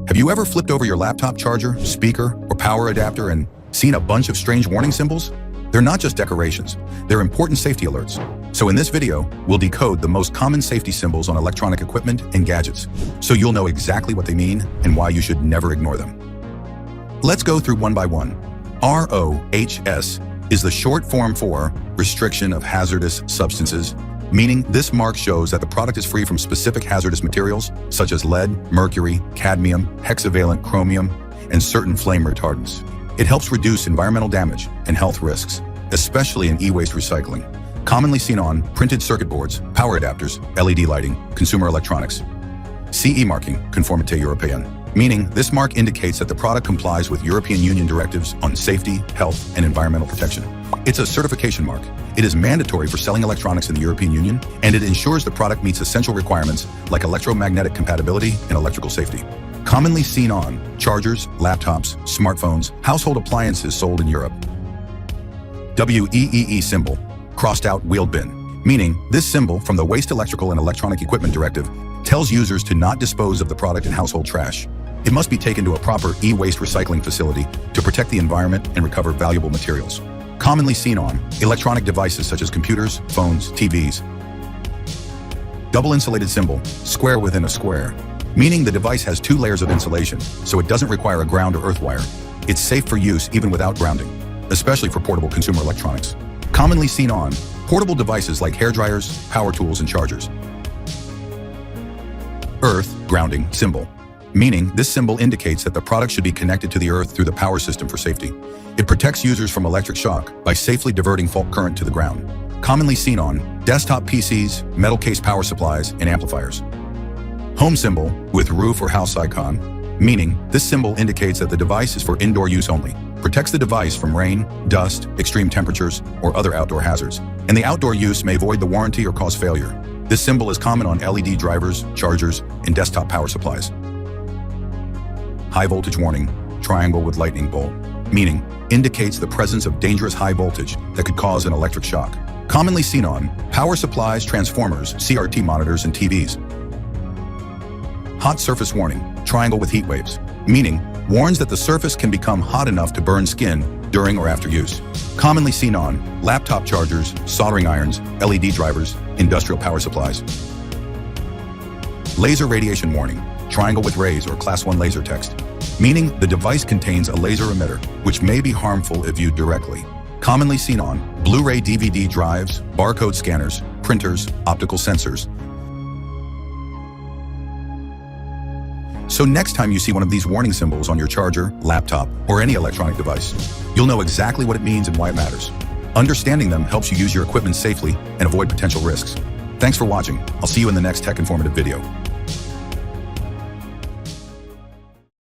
Have you ever flipped over your laptop charger, speaker, or power adapter and seen a bunch of strange warning symbols? They're not just decorations, they're important safety alerts. So in this video, we'll decode the most common safety symbols on electronic equipment and gadgets, so you'll know exactly what they mean and why you should never ignore them. Let's go through one by one. RoHS is the short form for Restriction of Hazardous Substances, meaning this mark shows that the product is free from specific hazardous materials such as lead, mercury, cadmium, hexavalent chromium, and certain flame retardants. It helps reduce environmental damage and health risks, especially in e-waste recycling, commonly seen on printed circuit boards, power adapters, LED lighting, consumer electronics. CE marking, Conformité Européenne, meaning this mark indicates that the product complies with European Union directives on safety, health, and environmental protection. It's a certification mark. It is mandatory for selling electronics in the European Union, and it ensures the product meets essential requirements like electromagnetic compatibility and electrical safety. Commonly seen on chargers, laptops, smartphones, household appliances sold in Europe. WEEE symbol, crossed out wheeled bin, meaning this symbol from the Waste Electrical and Electronic Equipment Directive tells users to not dispose of the product in household trash. It must be taken to a proper e-waste recycling facility to protect the environment and recover valuable materials. Commonly seen on electronic devices such as computers, phones, TVs. Double insulated symbol, square within a square, meaning the device has two layers of insulation, so it doesn't require a ground or earth wire. It's safe for use even without grounding, especially for portable consumer electronics. Commonly seen on portable devices like hair dryers, power tools, and chargers. Earth grounding symbol, meaning this symbol indicates that the product should be connected to the earth through the power system for safety. It protects users from electric shock by safely diverting fault current to the ground. Commonly seen on desktop PCs, metal case power supplies, and amplifiers. Home symbol with roof or house icon, meaning this symbol indicates that the device is for indoor use only. Protects the device from rain, dust, extreme temperatures, or other outdoor hazards. And the outdoor use may void the warranty or cause failure. This symbol is common on LED drivers, chargers, and desktop power supplies. High voltage warning, triangle with lightning bolt, meaning indicates the presence of dangerous high voltage that could cause an electric shock. Commonly seen on power supplies, transformers, CRT monitors, and TVs. Hot surface warning, triangle with heat waves, meaning warns that the surface can become hot enough to burn skin during or after use. Commonly seen on laptop chargers, soldering irons, LED drivers, industrial power supplies. Laser radiation warning, triangle with rays or class 1 laser text, meaning the device contains a laser emitter, which may be harmful if viewed directly. Commonly seen on Blu-ray DVD drives, barcode scanners, printers, optical sensors. So next time you see one of these warning symbols on your charger, laptop, or any electronic device, you'll know exactly what it means and why it matters. Understanding them helps you use your equipment safely and avoid potential risks. Thanks for watching. I'll see you in the next tech informative video.